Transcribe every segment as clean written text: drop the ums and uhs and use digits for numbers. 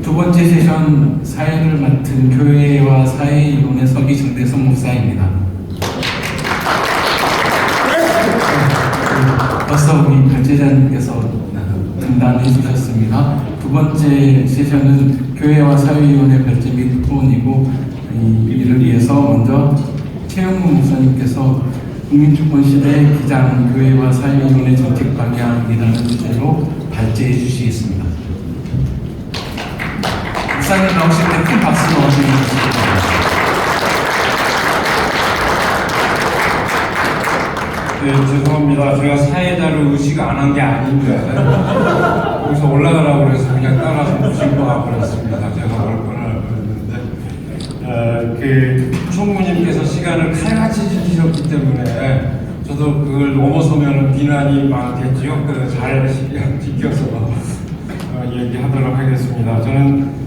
두 번째 세션 사역을 맡은 교회와 사회이론의 서기정대성 목사입니다. 벌써 우리 별제자님께서 등단해 주셨습니다. 두 번째 세션은 교회와 사회위원회 별제 및 후원이고, 이를 위해서 먼저 최영무 목사님께서 국민주권 시대 기장 교회와 사회위원회 정책 방향이라는 주제로 발제해 주시겠습니다. 목사님 나오실 때 큰 박수 넣어주시겠습니다. 네, 죄송합니다. 제가 사회자를 의식 안 한 게 아닌데 거기서 올라가라고 그래서 그냥 따라서 무심코 와버렸습니다. 제가 올 거는 그랬는데 총무님께서 시간을 칼같이 지키셨기 때문에 저도 그걸 넘어서면 비난이 많겠죠. 잘 시간 지켜서 얘기하도록 하겠습니다. 저는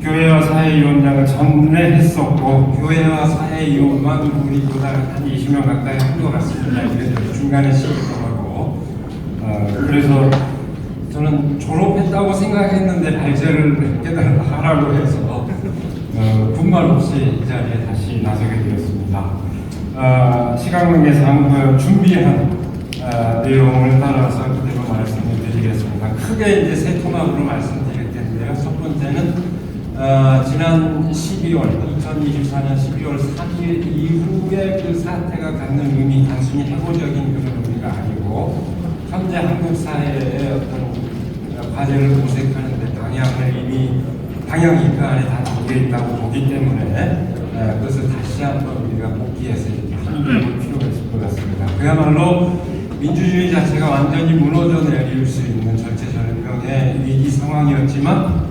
교회와 사회위원장을 전에 했었고, 교회와 사회위원만 우리보다 한 20명 가까이 한 것 같습니다. 중간에 시기도 하고, 그래서 저는 졸업했다고 생각했는데 발제를 깨달으라고 해서 분말 없이 이 자리에 다시 나서게 되었습니다. 시간 관계상 준비한 내용을 따라서 그대로 말씀을 드리겠습니다. 크게 이제 세 토막으로 말씀드릴 텐데요. 첫 번째는 지난 2024년 12월 3일 이후에 그 사태가 갖는 의미, 단순히 해고적인 그런 의미가 아니고 현재 한국 사회의 어떤 과제를 모색하는 데 방향이 그 안에 다 담겨 있다고 보기 때문에 그것을 다시 한번 우리가 복귀해서 이렇게 함께할 필요가 있을 것 같습니다. 그야말로 민주주의 자체가 완전히 무너져 내릴 수 있는 절체절명의 위기 상황이었지만,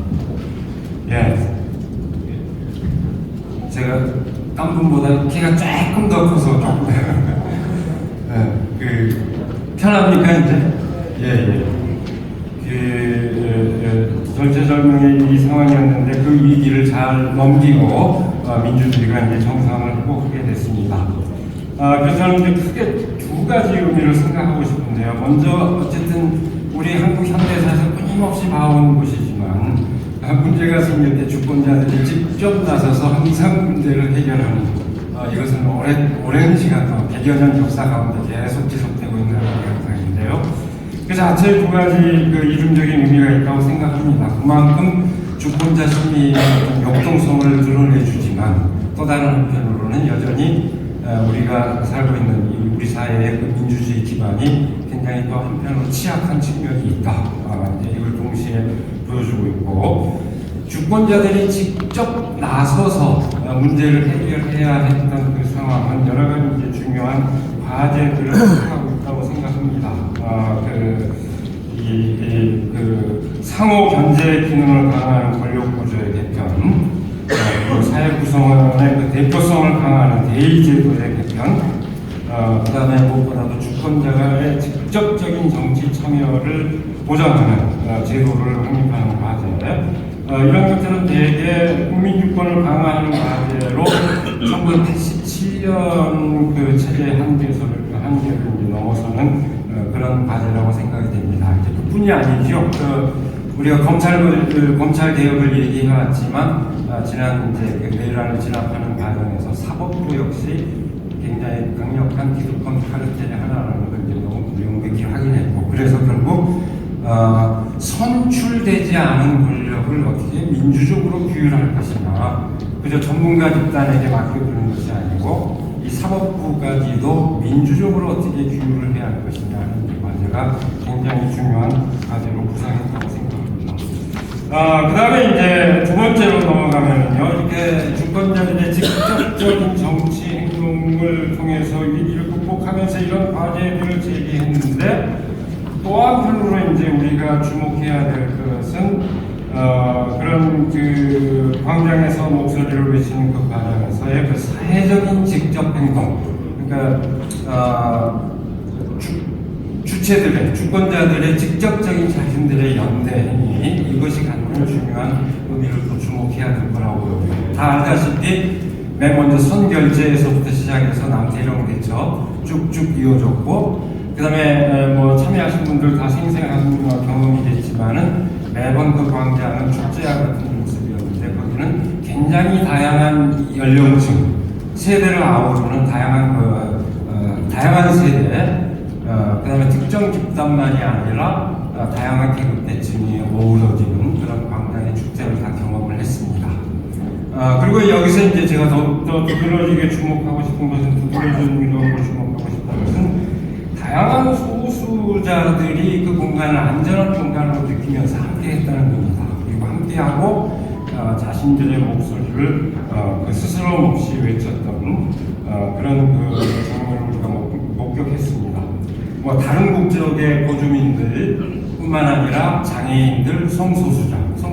제가 딴 분보다 키가 조금 더 커서 조금 편합니까 이제? 절체절명의 이 상황이었는데 그 위기를 잘 넘기고 민주주의가 이제 정상을 회복하게 됐습니다. 그래서 저는 이제 크게 두 가지 의미를 생각하고 싶은데요. 먼저 어쨌든 우리 한국 현대사에서 끊임없이 봐온 것이지만 문제가 생길 때 주권자들이 직접 나서서 항상 문제를 해결하는, 이것은 오랜 시간 동안 100여 년 역사 가운데 계속 지속되고 있는 현상인데요. 그 자체에 두 가지 이중적인 의미가 있다고 생각합니다. 그만큼 주권자 심리의 역동성을 드러내주지만 또 다른 한편으로는 여전히 우리가 살고 있는 우리 사회의 민주주의 기반이 굉장히 또 한편으로 취약한 측면이 있다. 이걸 동시에 보여주고 있고, 주권자들이 직접 나서서 문제를 해결해야 했던 그 상황은 여러 가지 이제 중요한 과제들을 하고 있다고 생각합니다. 상호 견제 기능을 강화하는 권력 구조의 개편, 사회 구성원의 그 대표성을 강화하는 대의제도의 개편, 그다음에 무엇보다도 주권자의 직접적인 정치 참여를 보장하는 제도를 확립하는 과제, 이런 것들은 대개 국민주권을 강화하는 과제로 1987년 그 체제 한계를 넘어서는 그런 과제라고 생각이 됩니다. 이제 그뿐이 아니죠. 우리가 검찰 개혁을 얘기해왔지만 지난 이제 내란을 진압하는 과정에서 사법부 역시 굉장히 강력한 기득권 카르텔의 하나라는 걸 이제 너무 명백히 확인했고, 그래서 결국 선출되지 않은 권력을 어떻게 민주적으로 규율할 것이냐, 그저 전문가 집단에게 맡겨두는 것이 아니고 이 사법부까지도 민주적으로 어떻게 규율을 해야 할 것이냐는 과제가 굉장히 중요한 과제로 구상했다고 생각합니다. 그 다음에 이제 두 번째로 넘어가면요, 이렇게 주권자들의 직접적인 정치 행동을 통해서 위기를 극복하면서 이런 과제들을 제기했는데, 또 한편으로 이제 우리가 주목해야 될 것은 그런 광장에서 목소리를 외치는 그 과정에서의 그 사회적인 직접 행동, 그러니까 주체들의, 주권자들의 직접적인 자신들의 연대 행위, 이것이 갖는 중요한 의미를 또 주목해야 될 거라고 보여요. 다 알다시피 맨 먼저 선결제에서부터 시작해서 남태령 대첩 쭉쭉 이어졌고, 그다음에 뭐 참여하신 분들 다 생생한 경험이겠지만은 매번 그 광장은 축제와 같은 모습이었는데 거기는 굉장히 다양한 연령층, 세대를 아우르는 다양한 세대, 그다음에 특정 집단만이 아니라 다양한 계급계층이 어우러지는 그런 광장의 축제를 다 경험을 했습니다. 그리고 여기서 이제 제가 더 두드러지게 주목하고 싶은 것은 두드러지게 주목하고 싶은 것은 다양한 소수자들이 그 공간을 안전한 공간으로 느끼면서 함께했다는 겁니다. 그리고 함께하고 자신들의 목소리를 그 스스럼 없이 외쳤던 그런 그 장면을 우리가 목격했습니다. 뭐 다른 국적의 거주민들뿐만 아니라 장애인들, 성소수자들도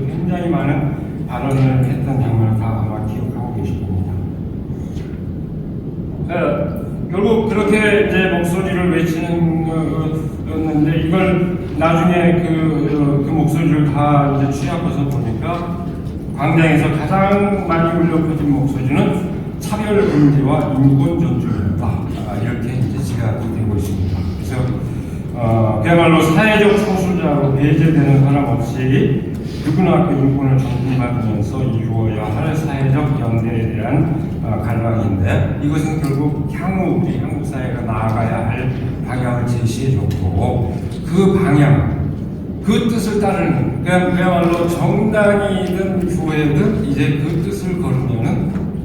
굉장히 많은 발언을 했던 장면을 다 아마 기억하고 계실 겁니다. 결국 그렇게 이제 목소리를 외치는 거였는데 이걸 나중에 그 목소리를 다 이제 취합해서 보니까 광장에서 가장 많이 울려 퍼진 목소리는 차별 금지와 인권 존중이었다. 이렇게 이제 지각이 되고 있습니다. 그래서 그야말로 사회적 소수자로 배제되는 사람 없이 누구나 그 인권을 존중받으면서 이루어야 할 사회적 연대에 대한 갈망인데 이것은 결국 향후 우리 한국 사회가 나아가야 할 방향을 제시해줬고 그 방향, 그 뜻을 따르는 그야말로 정당이든 교회든 이제 그 뜻을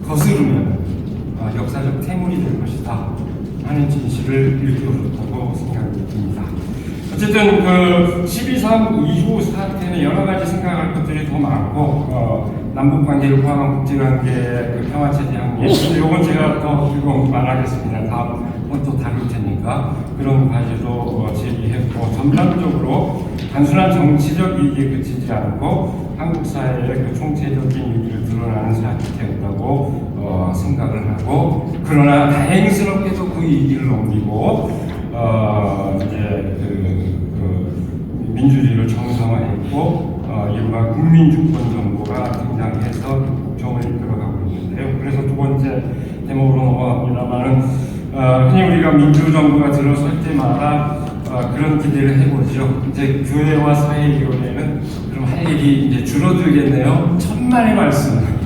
거스르면 역사적 태물이 될 것이다 하는 진실을 일깨워줬다고 생각이 듭니다. 어쨌든 그 12.3 이후 사태는 여러 가지 생각할 것들이 더 많고 남북 관계를 포함한 국제 관계 그 평화체제 항의 이건 제가 더 즐거운 말하겠습니다. 다음은 또 다룰 테니까 그런 과제도 제기했고 전반적으로 단순한 정치적 이익에 그치지 않고 한국 사회의 그 총체적인 위기를 드러나는 사태였다고 생각을 하고 그러나 다행스럽게도 그 위기를 넘기고 이제 민주주의를 정상화했고 이른바 국민주권 정부가 등장해서 국정을 이끌어가고 있는데요. 그래서 두 번째 대목으로 넘어갑니다만은 흔히 우리가 민주정부가 들어설 때마다 그런 기대를 해보죠. 이제 교회와 사회위원회는 그럼 할 일이 이제 줄어들겠네요. 천만의 말씀.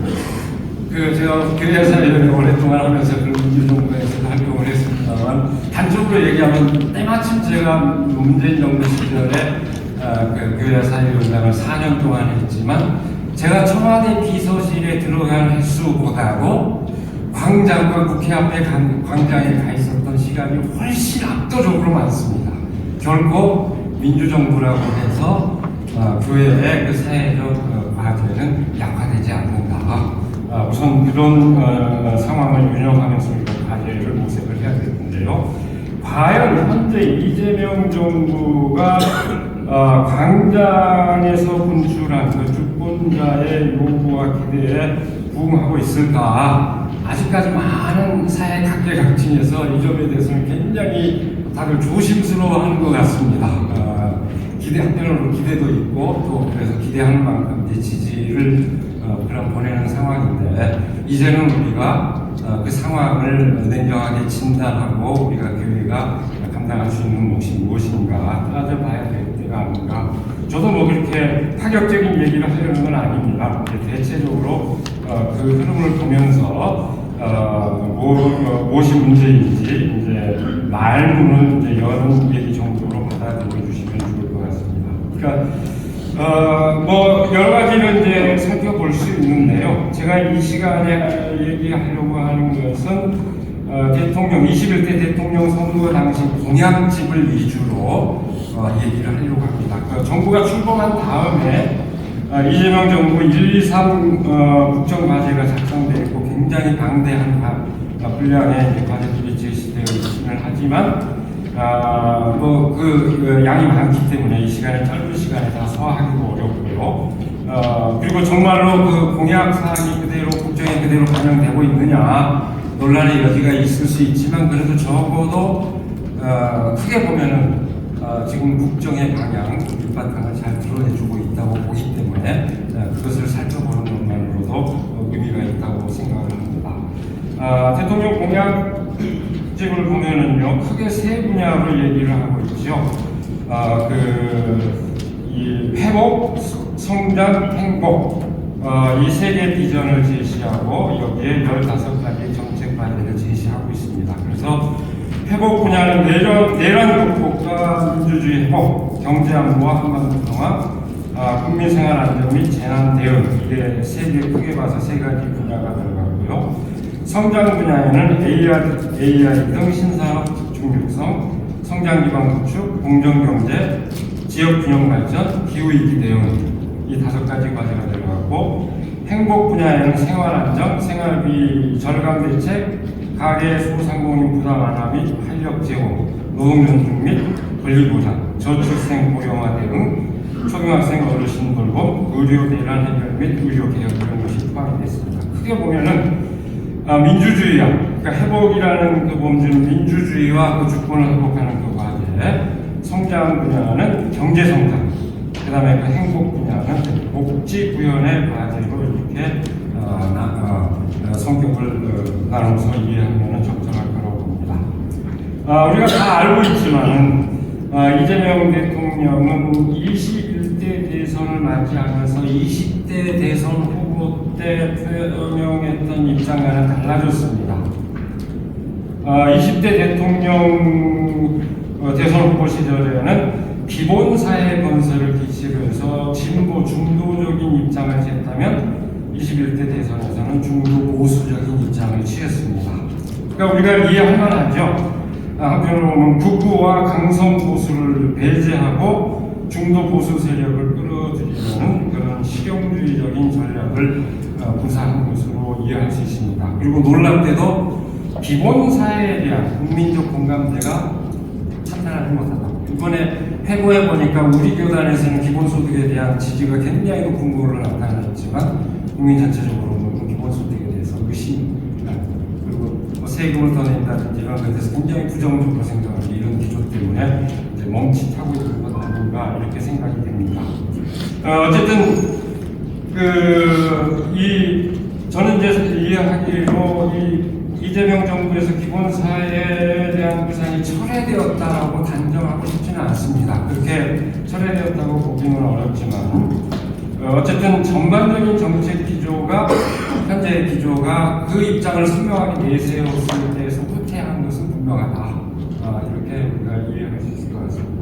제가 교회 사회위원회 오랫동안 하면서 그런 민주정부에서 활동을 했습니다만 단적으로 얘기하면 때마침 제가 문재인 정부 시절에 그 교회 사회위원장을 4년 동안 했지만 제가 청와대 비서실에 들어간 횟수보다도 광장과 국회 앞에 광장에 가 있었던 시간이 훨씬 압도적으로 많습니다. 결코 민주정부라고 해서 교회의 그 사회적 과제는 약화되지 않는다. 우선 그런 상황을 운영하면서 우리가 과제를 모색을 해야 되는데요. 과연 현재 이재명 정부가 광장에서 분출한 그 주권자의 요구와 기대에 부응하고 있을까? 아직까지 많은 사회 각계각층에서 이 점에 대해서는 굉장히 다들 조심스러워하는 것 같습니다. 한편으로 기대도 있고 또 그래서 기대하는 만큼 이제 지지를 그런 보내는 상황인데 이제는 우리가 그 상황을 냉정하게 진단하고 우리가 교회가 감당할 수 있는 몫이 무엇인가 따져봐야 될 때가 아닌가. 저도 뭐 그렇게 파격적인 얘기를 하려는 건 아닙니다. 대체적으로 그 흐름을 보면서 무엇이 문제인지 이제 말문은 이제 여러 얘기 정도로 받아들여 주시면 좋을 것 같습니다. 그러니까 뭐 여러 가지를 이제 살펴볼 수 있는데요. 제가 이 시간에 얘기하려고 하는 것은 대통령 21대 대통령 선거 당시 공약집을 위주로 얘기를 하려고 합니다. 정부가 출범한 다음에 이재명 정부 1, 2, 3 국정과제가 작성되어 있고 굉장히 방대한 분량의 과제들이 제시되어 있기는 하지만 그 양이 많기 때문에 이 시간에 짧은 시간에 다 소화하기도 어렵고요. 그리고 정말로 그 공약 사항이 그대로 국정에 그대로 반영되고 있느냐 논란의 여지가 있을 수 있지만 그래도 적어도 크게 보면은 지금 국정의 방향, 밑바탕을 잘 드러내주고 있다고 보기 때문에 그것을 살펴보는 것만으로도 의미가 있다고 생각을 합니다. 대통령 공약 특집을 보면은요, 크게 세 분야로 얘기를 하고 있죠. 이 회복, 성장, 행복, 이 세 개 비전을 제시하고 여기에 15가지 정책 과제를 제시하고 있습니다. 그래서 회복 분야는 내란 극복과 민주주의 회복, 경제 안보와 한반도 평화, 국민 생활 안정 및 재난 대응, 이게 세 개 크게 봐서 세 가지 분야가 들어가고요. 성장 분야에는 AI 등 신산업 집중력성, 성장 기반 구축, 공정 경제, 지역 균형 발전, 기후 위기 대응, 이 5가지 과제가 들어가고, 행복 분야에는 생활 안정, 생활비 절감 대책, 가계 소상공인 부담 완화 및 활력 제공, 노동 존중 및 권리 보장, 저출생 고령화 대응, 초등학생 어르신 돌봄, 의료 대란 해결 및 의료 개혁 이런 것이 포함이 됐습니다. 크게 보면은 민주주의야, 그러니까 회복이라는 그 범주는 민주주의와 그 주권을 회복하는 그 과제, 성장 분야는 경제 성장, 그 다음에 그 행복 분야는 복지 구현의 과제로 이렇게 성격을 나눠서 이해하면 적절할 거라고 봅니다. 우리가 다 알고 있지만 이재명 대통령은 21대 대선을 맞이하면서 20대 대선 후보 때 표명했던 입장과는 달라졌습니다. 20대 대통령 대선 후보 시절에는 기본사회 건설을 기치로 해서 진보 중도적인 입장을 쟀다면 21대 대선에서는 중도 보수적인 입장을 취했습니다. 그러니까 우리가 이해할 만하죠. 한편으로 보면 극우와 강성 보수를 배제하고 중도 보수 세력을 끌어들이려는 그런 실용주의적인 전략을 구사한 것으로 이해할 수 있습니다. 그리고 놀랍게도 기본사회에 대한 국민적 공감대가 찬탄하지 못하다. 이번에 회고해 보니까 우리 교단에서는 기본소득에 대한 지지가 굉장히 높은 걸로 나타났지만 국민 전체적으로는 기본소득에 대해서 의심, 그리고 세금을 더 낸다든지 이런 것에 대해서 굉장히 부정적으로 생각하는 이런 기조 때문에 이제 멈칫하고 있는 것 아닌가 이렇게 생각이 됩니다. 어쨌든 저는 이제 이해하기로 이재명 정부에서 기본사회에 대한 구상이 철회되었다라고 단정하고 싶지는 않습니다. 그렇게 철회되었다고 보기는 어렵지만 어쨌든 전반적인 정책 기조가 현재의 기조가 그 입장을 선명하게 내세웠을 때에서 후퇴한 것은 분명하다. 이렇게 우리가 이해할 수 있을 것 같습니다.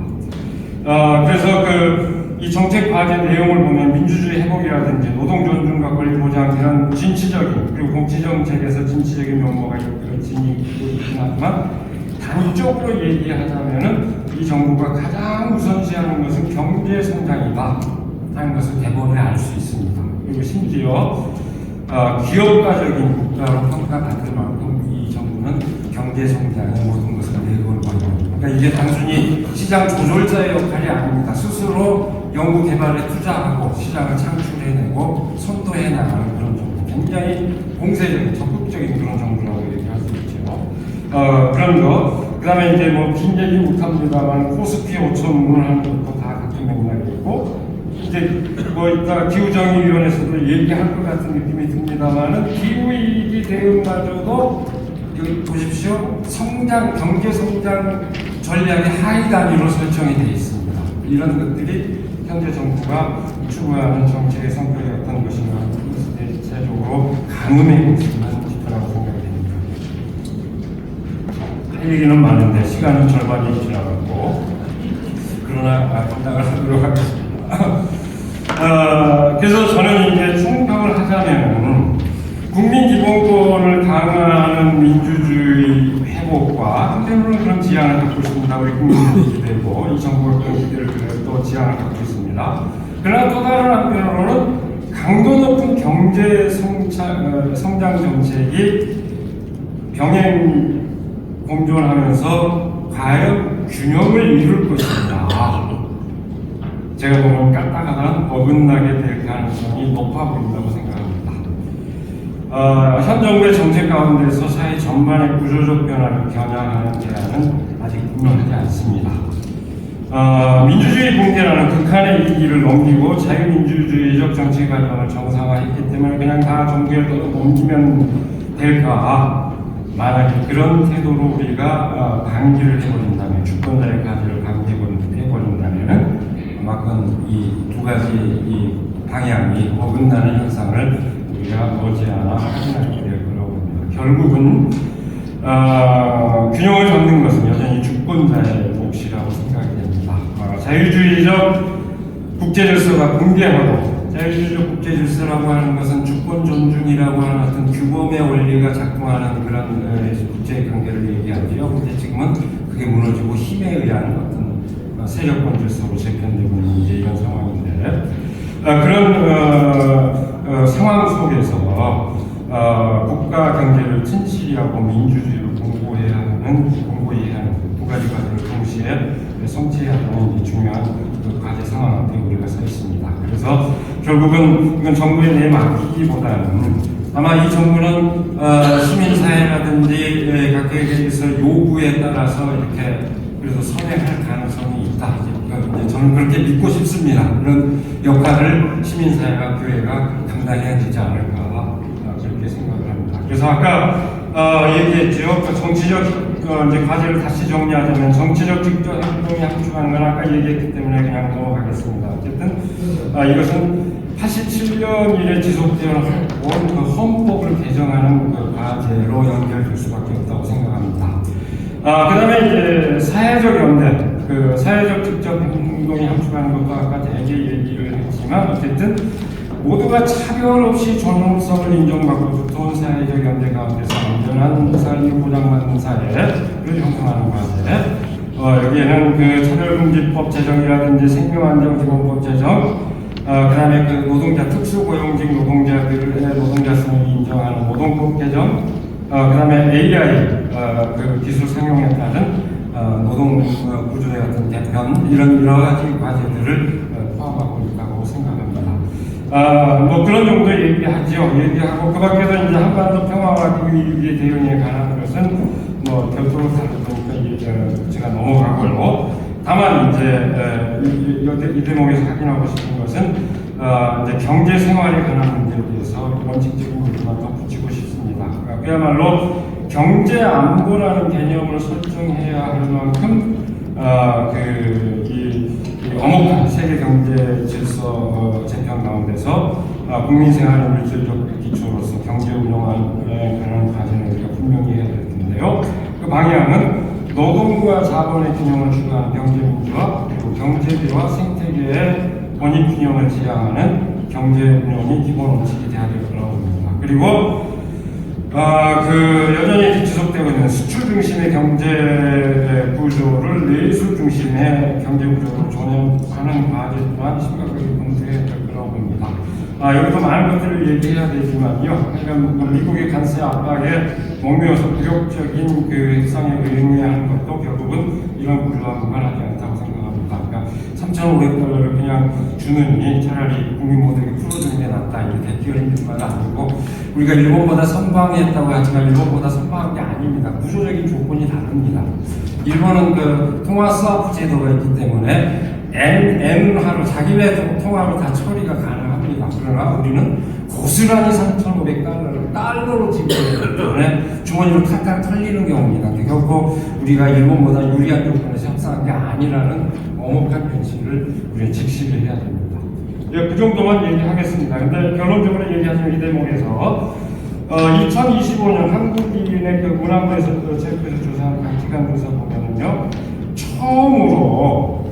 그래서 이 정책 과제 내용을 보면 민주주의 회복이라든지 노동 존중과 권리 보장 이런 진취적인 그리고 복지 정책에서 진취적인 면모가 지니고 있긴 하지만 단적으로 얘기하자면은 이 정부가 가장 우선시하는 것은 경제 성장이다 하는 것을 대본에 알 수 있습니다. 그리고 심지어 기업가적인 국가로 평가받을 만큼 이 정부는 경제 성장의 모든 것을 내걸고 있는. 그러니까 이게 단순히 시장 조절자의 역할이 아닙니다. 스스로 연구 개발에 투자하고 시장을 창출해내고 선도해 나가는 그런 정부, 굉장히 공세적인 적극적인 그런 정부라고 얘기할 수 있죠. 그런 거. 그다음에 이제 긴 얘기 못합니다만 코스피 5천문을 하는 것도 다 같은 맥락이고 이제 이따 기후정의위원회에서도 얘기할 것 같은 느낌이 듭니다만은 기후위기 대응마저도 여기 보십시오. 경제 성장 전략의 하위 단위로 설정이 되어 있습니다. 이런 것들이 현재 정부가 추구하는 정책의 성격이 어떤 것인가 그것을 대체적으로 가늠해 보시면 싶다고 생각이 됩니다. 할 얘기는 많은데 시간은 절반이 지나갔고 그러나 감당을 하도록 하겠습니다. 그래서 저는 이제 총평을 하자면 국민 기본권을 강화하는 민주주의 회복과 한편으로는 그런 지향을 갖고 있습니다. 우리 국민들이 기대고 이 정부가 그런 기대를 또 지향을 갖고 있습니다. 그러나 또 다른 한편으로는 강도 높은 경제 성장 정책이 병행 공존하면서 과연 균형을 이룰 것인가. 제가 보면 까딱하다 어긋나게 될 가능성이 높아 보인다고 생각합니다. 현 정부의 정책 가운데서 사회 전반의 구조적 변화를 겨냥하는 대안은 아직 분명하지 않습니다. 민주주의 붕괴라는 극한의 이기를 넘기고 자유민주주의적 정치 과정을 정상화했기 때문에 그냥 다 정부에 넘기면 될까? 만약에 그런 태도로 우리가 방기를 해버린다면, 주권자의 가지를 방기해버린다면 아마 그건 이 두 가지 이 방향이 어긋나는 현상을 우리가 머지않아 확인하게 될 거라고 봅니다. 결국은 균형을 잡는 것은 여전히 주권자의 몫이라고 생각이 됩니다. 자유주의적 국제질서가 붕괴하고, 자유주의적 국제질서라고 하는 것은 주권 존중이라고 하는 어떤 규범의 원리가 작동하는 그런 국제관계를 얘기하지요. 근데 지금은 그게 무너지고 힘에 의한 어떤 세력권 질서로 재편되고 있는 이제 이런 상황인데, 그런 상황 속에서 국가 경제를 진실히 하고 민주주의로 공고히 하는 두 가지 과제를 동시에 성취해야 하는 중요한 그 과제 상황 앞에 우리가 서 있습니다. 그래서 결국은 이건 정부에 내맡기기보다는 아마 이 정부는 시민사회라든지 각계에 대해서 요구에 따라서 이렇게 그래서 선행할 가능성이 있다. 저는 그렇게 믿고 싶습니다. 그런 역할을 시민사회가, 교회가 감당해야 되지 않을까 그렇게 생각을 합니다. 그래서 아까 얘기했죠. 그 정치적 이제 과제를 다시 정리하자면 정치적 직접 행동이 함축하는 건 아까 얘기했기 때문에 그냥 넘어가겠습니다. 어쨌든 이것은 87년 이래 지속되어 온 그 헌법을 개정하는 그 과제로 연결될 수밖에 없다고 생각합니다. 그 다음에 이제 사회적 연대, 그 사회적 직접 행동이 함축하는 것도 아까 되게 얘기를 했지만 어쨌든 모두가 차별 없이 존엄성을 인정받고 두터운 사회적 연대 가운데서 안전한 삶이 보장받는 사회를 형성하는 과제. 여기에는 그 차별금지법 제정이라든지 생명안전기본법 제정, 그 다음에 그 노동자 특수고용직 노동자들의 노동자성을 인정하는 노동법 개정, 그 다음에 AI 그 기술 상용에 따른 노동 구조의 같은 개편, 이런 여러 가지 과제들을 포함하고 있다고 생각합니다. 뭐 그런 정도 얘기하고 그 밖에도 이제 한반도 평화와 위기 대응에 관한 것은 뭐 별도로 다루니까 제가 넘어가고요. 다만 이제 이 대목에서 확인하고 싶은 것은 이제 경제 생활에 관한 문제에 대해서 원칙적인 부분만 더 붙이고 싶습니다. 그야말로 경제 안보라는 개념을 설정해야 할 만큼 이 엄혹한 세계 경제 질서 재편 가운데서 국민 생활의 물질적 기초로서 경제 운영에 관한 과제는 우리가 분명히 해야 될 텐데요. 그 방향은 노동과 자본의 균형을 추구하는 경제 민주화, 그리고 경제계와 생태계의 권익 균형을 지향하는 경제 운영이 기본 원칙이 되어야 될 거라고 봅니다. 그리고 여전히 지속되고 있는 수출 중심의 경제 구조를 내수 중심의 경제 구조로 전환하는 과제 또한 심각하게 검토해야 될 거라고 봅니다. 여기서 많은 것들을 얘기해야 되지만요. 그러니까 미국의 관세 압박에 목매어서 굴욕적인 그 협상에 응해하는 것도 결국은 이런 구조와 무관하지 않다고 생각합니다. 그러니까 3,500달러를 그냥 주느니 차라리 국민 모두에게 풀어주는 게 낫다. 이렇게 대끼어있는 말 아니고, 우리가 일본보다 선방했다고 하지만 일본보다 선방한 게 아닙니다. 구조적인 조건이 다릅니다. 일본은 그 통화 스와프 제도가 있기 때문에 N화로 자기네 통화로 다 처리가 가능합니다. 그러나 우리는 고스란히 3,500달러를 달러로 지불하기 때문에 주머니로 탈탈 털리는 경우입니다. 결코 우리가 일본보다 유리한 조건에서 협상한 게 아니라는 엄혹한 현실을 우리가 직시를 해야 됩니다. 그 정도만 얘기하겠습니다. 근데 결론적으로 얘기하자면 이 대목에서 2025년 한국인의 그 문화부에서 체육에서 조사한 각기관 조사 보면은요, 처음으로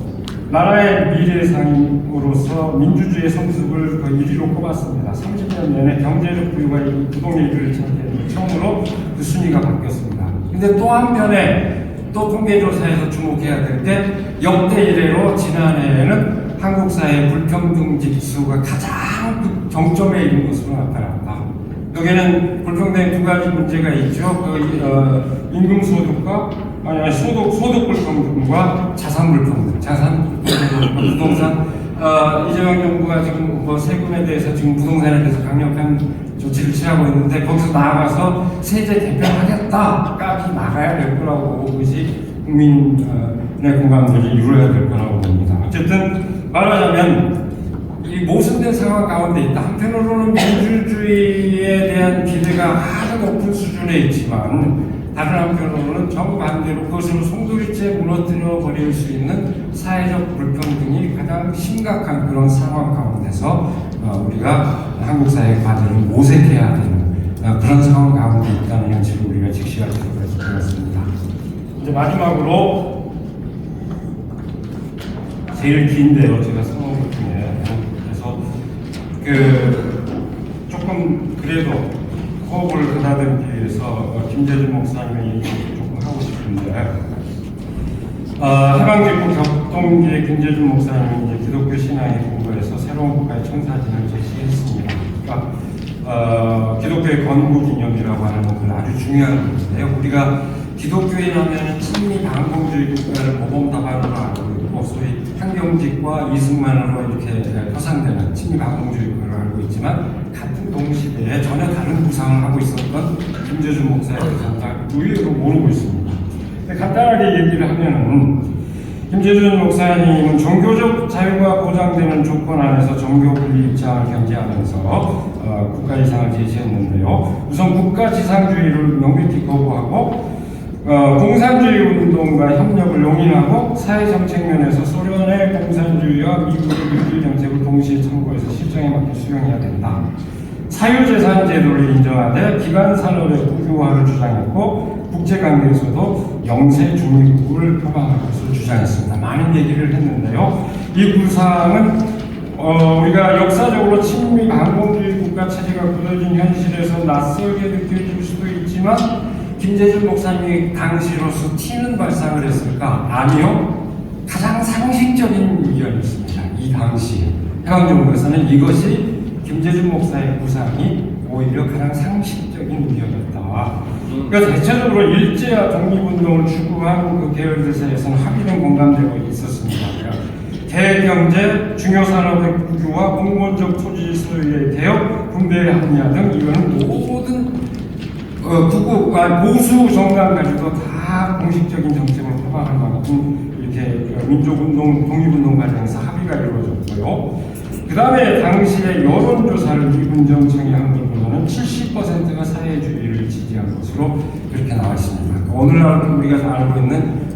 나라의 미래상으로서 민주주의 성숙을 그 1위로 꼽았습니다. 30년 내내 경제적 부유가 부동 1위를 차지했는데 처음으로 그 순위가 바뀌었습니다. 근데 또 한편에 또 통계조사에서 주목해야 될 게 역대 이래로 지난해에는 한국 사회 불평등 지수가 가장 정점에 있는 것으로 나타납니다. 여기는 불평등의 두 가지 문제가 있죠. 임금 소득과 소득 불평등과 자산 불평등. 부동산. 이재명 정부가 지금 뭐 세금에 대해서 지금 부동산에 대해서 강력한 조치를 취하고 있는데 거기서 나아가서 세제 개편하겠다까지 나가야 될 거라고 보고 그것이 국민의 공감대를 이루어야 될 거라고 봅니다. 어쨌든 말하자면 이 모순된 상황 가운데 있다. 한편으로는 민주주의에 대한 기대가 아주 높은 수준에 있지만 다른 한편으로는 정반대로 그것을 송두리째 무너뜨려 버릴 수 있는 사회적 불평등이 가장 심각한 그런 상황 가운데서 우리가 한국 사회의 과제를 모색해야 되는 그런 상황 가운데 있다는 현실을 우리가 직시할 수가 있습니다. 이제 마지막으로 제일 긴데요, 제가 써놓은 것 중에. 그래서 조금 그래도 호흡을 가다듬기 위해서 김재준 목사님의 얘기 조금 하고 싶은데, 해방직후 격동기의 김재준 목사님이 이제 기독교 신앙에 공부해서 새로운 국가의 청사진을 제시했습니다. 그러니까 기독교의 건국 기념이라고 하는 건 아주 중요한 것인데요. 우리가 기독교인 하면 친미 반공주의 국가를 모범답안으로 알고 있고, 소위 한경직과 이승만으로 이렇게 표상되는 친미 반공주의 국가를 알고 있지만, 같은 동시대에 전혀 다른 구상을 하고 있었던 김재준 목사에 대해서 의외로 모르고 있습니다. 간단하게 얘기를 하면은, 김재준 목사님은 종교적 자유가 보장되는 조건 안에서 종교 분리 입장을 견지하면서 국가 이상을 제시했는데요. 우선 국가 지상주의를 명백히 거부하고 공산주의 운동과 협력을 용인하고 사회 정책 면에서 소련의 공산주의와 미국의 뉴딜 정책을 동시에 참고해서 실정에 맞게 수용해야 된다. 사유재산 제도를 인정하되 기반 산업의 국유화를 주장했고 국제관계에서도 영세 중립국을 표방할 것을 주장했습니다. 많은 얘기를 했는데요. 이 구상은 우리가 역사적으로 친미 반공주의 국가 체제가 굳어진 현실에서 낯설게 느껴질 수도 있지만, 김재준 목사님이 당시로서 튀는 발상을 했을까? 아니요. 가장 상식적인 의견이었습니다. 이 당시 해방정부에서는 이것이 김재준 목사의 구상이 오히려 가장 상식적인 의견이었다. 그러니까 대체적으로 일제와 독립운동을 추구한 그 계열들 사이에서는 합의된 공감대가 있었습니다. 그러니까 대경제, 중요산업의 국유화, 공무원적 토지 소유의 개혁, 군대 합리화 등 이거는 모든 보수 정당까지도 다 공식적인 정책을 표방할 만큼 이렇게 민족운동, 독립운동 과정에서 합의가 이루어졌고요. 그 다음에 당시에 여론조사를 이분정청이 한 걸 보면 70%가 사회주의를 지지한 것으로 그렇게 나와 있습니다. 오늘날 우리가 알고 있는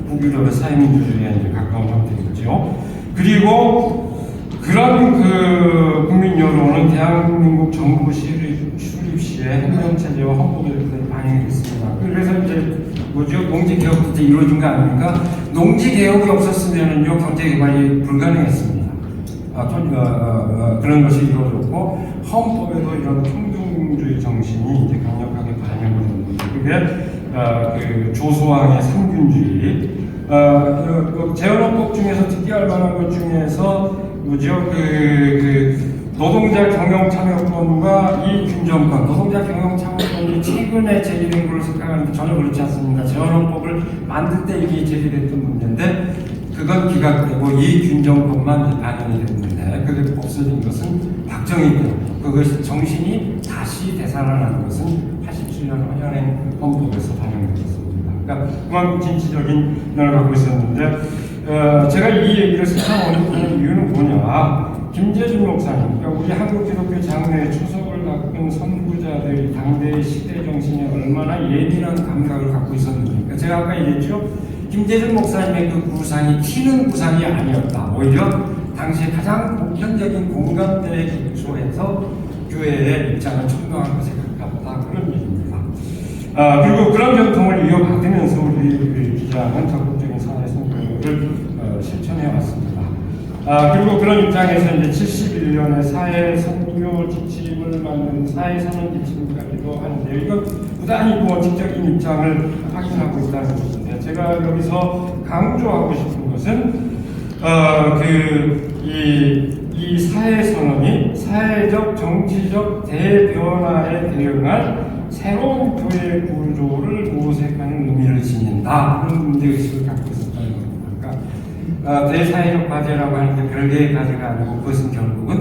북유럽의 사회민주주의에 이제 가까운 형태겠죠. 그리고 그런 그 국민 여론은 대한민국 정부 수립 시에 행정체제와 헌법에 반영이 됐습니다. 그래서 이제 농지개혁도 이제 이루어진 거 아닙니까? 농지개혁이 없었으면은요, 경제개발이 불가능했습니다. 그런 것이 이루어졌고, 헌법에도 이런 평등주의 정신이 이제 강력하게 반영이 됩니다. 그게 그 조소왕의 삼균주의, 재헌헌법 중에서 특이할 만한 것 중에서 노동자 경영 참여권과 이 균정권, 노동자 경영 참여권이 최근에 제기된 걸로 생각하는데 전혀 그렇지 않습니다. 재헌헌법을 만들 때 이게 제기됐던 문제인데, 그건 기각되고 이 균정권만 반영이 됐는데, 그게 없어진 것은 박정희 때, 그것이 정신이 다시 되살아나는 것은 87년 헌현행 헌법에서 반영되었습니다. 그러니까 그만큼 진취적인 면을 갖고 있었는데, 제가 이 얘기를 생각하는 이유는 뭐냐? 김재준 목사님, 그러니까 우리 한국 기독교 장로의 초석을 닦은 선구자들이 당대의 시대 정신에 얼마나 예민한 감각을 갖고 있었는지. 그러니까 제가 아까 얘기했죠. 김재준 목사님의 그 구상이 튀는 구상이 아니었다. 오히려 당시에 가장 보편적인 공감대에 기초해서 교회의 입장을 청명한 것에 가깝다. 그런 얘기입니다. 그리고 그런 전통을 이어받으면서 우리 기자는 적극적인 사회 선교를 실천해 왔습니다. 그리고 그런 입장에서 이제 71년에 사회 선교 지침을 만든 사회 선언 지침까지도 하는데, 이건 부단히 원칙적인 입장을 확인하고 있다는 것인데, 제가 여기서 강조하고 싶은 것은 이 사회 선언이 사회적 정치적 대변화에 대응할 새로운 교회 구조를 모색하는 의미를 지닌다. 그런 문제의식을 갖고 있었다는 겁니다. 그러니까 대사회적 과제라고 하는데 별개의 과제가 아니고, 그것은 결국은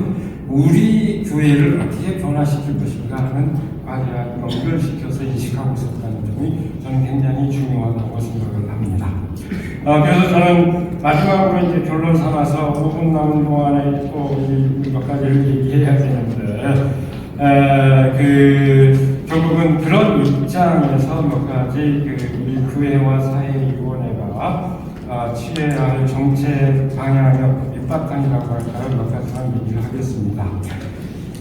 우리 교회를 어떻게 변화시킬 것인가 하는 과제와 연결시켜서 인식하고 있었다는 점이 저는 굉장히 중요하다고 생각을 합니다. 그래서 저는 마지막으로 이제 결론 삼아서 5분 남은 동안에 또 몇 가지를 얘기해야 되는데, 결국은 그런 입장에서 몇 가지 우리 교회와 사회위원회가 취해야 할 정책 방향의 밑바탕이라고 할까요? 몇 가지만 얘기를 하겠습니다.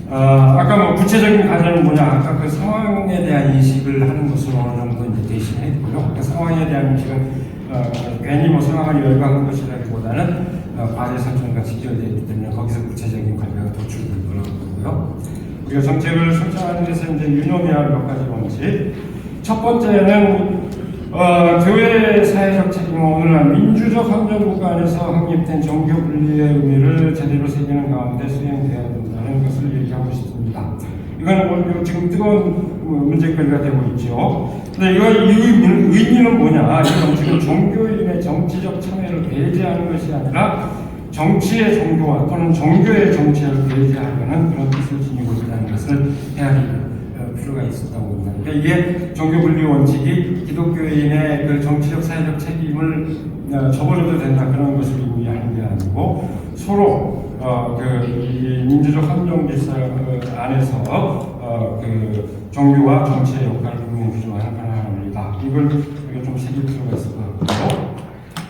아까 뭐 구체적인 과정은 뭐냐? 아까 그 상황에 대한 인식을 하는 것으로 어느 정도 이제 대신했고요. 그 상황에 대한 인식은 괜히 뭐 상황을 열거한 것이라기보다는 과제 설정과 직결되기 때문에 거기서 구체적인 관계가 도출될 거라고 보고요. 우리가 정책을 설정하는 데서 이제 유념해야 할 몇 가지 원칙. 첫 번째는 교회 사회적 책임은 오늘날 민주적 환경국가 안에서 확립된 정교 분리의 의미를 제대로 새기는 가운데 수행되어야 된다는 것을 얘기하고 싶습니다. 이건 뭐 지금 뜨거운 문제거리가 되고 있죠. 근데 이 의미는 뭐냐? 이건 지금 종교인의 정치적 참여를 배제하는 것이 아니라 정치의 종교화 또는 종교의 정치를 배제하려는 그런 뜻을 지니고 있다는 것을 헤아릴 필요가 있었다고 봅니다. 그러니까 이게 종교분리 원칙이 기독교인의 그 정치적 사회적 책임을 저버려도 된다 그런 것을 의미하는 게 아니고 서로 이 민주적 환경 질서 안에서 그 종교와 정치의 역할을 분명히 필요하는 그런 하나입니다. 이걸 우리가 좀 새길 필요가 있을 것 같고요.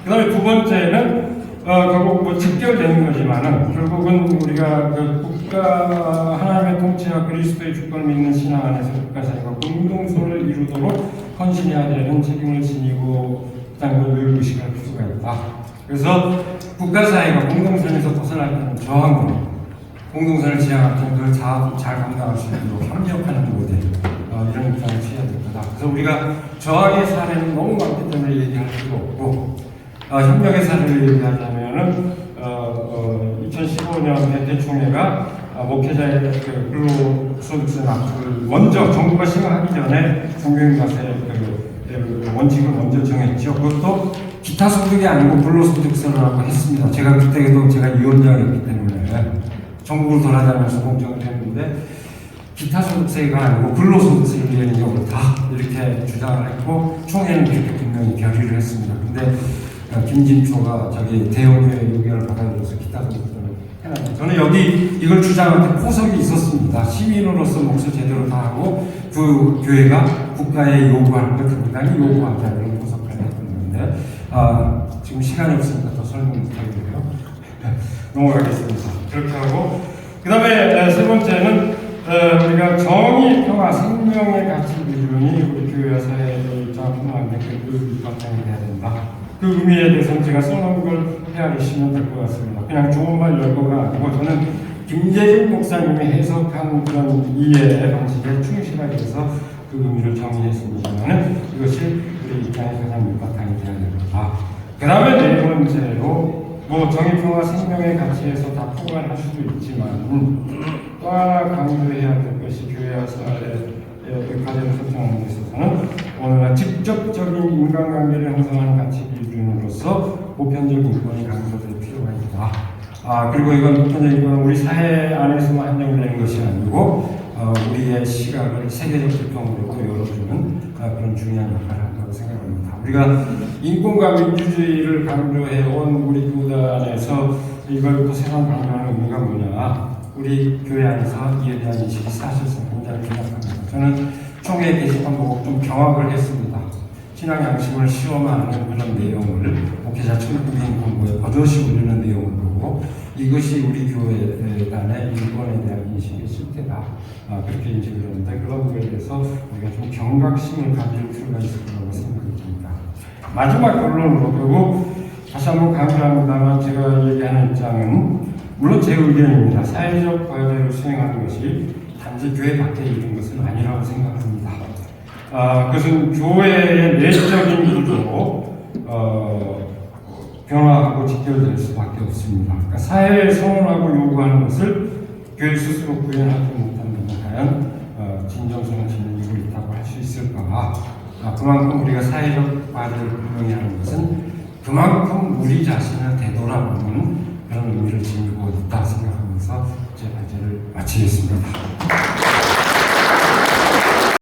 그 다음에 두 번째는 결국 뭐 직결되는 거지만은 결국은 우리가 그 국가 하나님의 통치와 그리스도의 주권을 믿는 신앙 안에서 국가 사회가 공동선을 이루도록 헌신해야 되는 책임을 지니고 있다는 걸 의식할 필요가 있다. 그래서 국가 사회가 공동선에서 벗어날 때는 저항으로 공동선을 지향할 때는 그걸 잘 감당할 수 있도록 협력하는 모델 이런 입장을 취해야 될 거다. 그래서 우리가 저항의 사례는 너무 많기 때문에 얘기할 필요 없고 협력의 사례를 얘기하자면은 2015년 대통령회가 목회자의 그 근로소득세 납부를 먼저 정부가 시행하기 전에 종교인과세 그 원칙을 먼저 정했죠. 그것도 기타 소득이 아니고 근로소득세라고 했습니다. 제가 그때도 제가 위원장이었기 때문에 전국을 돌아다니면서 공청을 했는데 기타 소득세가 아니고 근로소득세를 내는 게 옳다 이렇게 주장을 했고 총회는 그렇게 분명히 결의를 했습니다. 근데 김진표가 저기 대형교회 의견을 받아들여서 기타 소득세를 해놨는데 저는 여기 이걸 주장할 때 포석이 있었습니다. 시민으로서 몫을 제대로 다하고 그 교회가 국가에 요구하는 걸 당당히 요구하자 이런 포석을 했었는데 지금 시간이 없으니까 더 설명 못하겠고요. 넘어가겠습니다. 그렇게 하고 그 다음에 세 번째는 우리가 정의, 평화, 생명의 가치 기준이 우리 교회와 사회의 정확한 그 바탕이 돼야 된다. 그 의미에 대해서는 제가 써놓은 걸 헤아리시면 될 것 같습니다. 그냥 좋은 말 열거가 아니고 저는 김재준 목사님이 해석한 그런 이해 방식에 충실하게 해서 그 의미를 정의했습니다만 이것이 우리 입장의 가장 밑바탕이 되어야 됩니다. 그 다음에 네 번째로 뭐 정의평화 생명의 가치에서 다 포괄할 수도 있지만 또 하나 강조해야 될 것이 교회와 사회의 과제를 설정하는 데 있어서는 오늘날 직접적인 인간관계를 형성하는 가치 기준으로서 보편적 인권이 강조될 필요가 있다. 그리고 이건 보편적 인권은 우리 사회 안에서만 한정되는 것이 아니고 우리의 시각을 세계적 지평으로 열어주는 그런 중요한 역할을 한다고 생각합니다. 우리가 인권과 민주주의를 강조해온 우리 교단에서 이걸 또 새로 강조하는 의미가 뭐냐? 우리 교회 안에서 이에 대한 인식이 사실상 굉장히 심각합니다. 저는 총회 게시판 보고 좀 경악을 했습니다. 신앙 양심을 시험하는 그런 내용을 목회자 천국인 공부에 버젓이 올리는 내용을 보고 이것이 우리 교회단의 인권에 대한 인식의 실태다. 그렇게 인식을 했는데 그런 거에 대해서 우리가 좀 경각심을 가질 필요가 있을 거라고 생각이 듭니다. 마지막 결론으로 결국 다시 한번 강조합니다만 제가 얘기하는 입장은 물론 제 의견입니다. 사회적 과제를 수행하는 것이 단지 교회 밖에 있는 것은 아니라고 생각합니다. 그것은 교회의 내적인 구조로 변화하고 직결될 수밖에 없습니다. 그러니까 사회에 선언하고 요구하는 것을 교회 스스로 구현하지 못한다면 과연 진정성을 지니고 있다고 할 수 있을까? 그만큼 우리가 사회적 과제를 분명히 하는 것은 그만큼 우리 자신을 되돌아보는 그런 의미를 지니고 있다 생각하면서 제 발제를 마치겠습니다.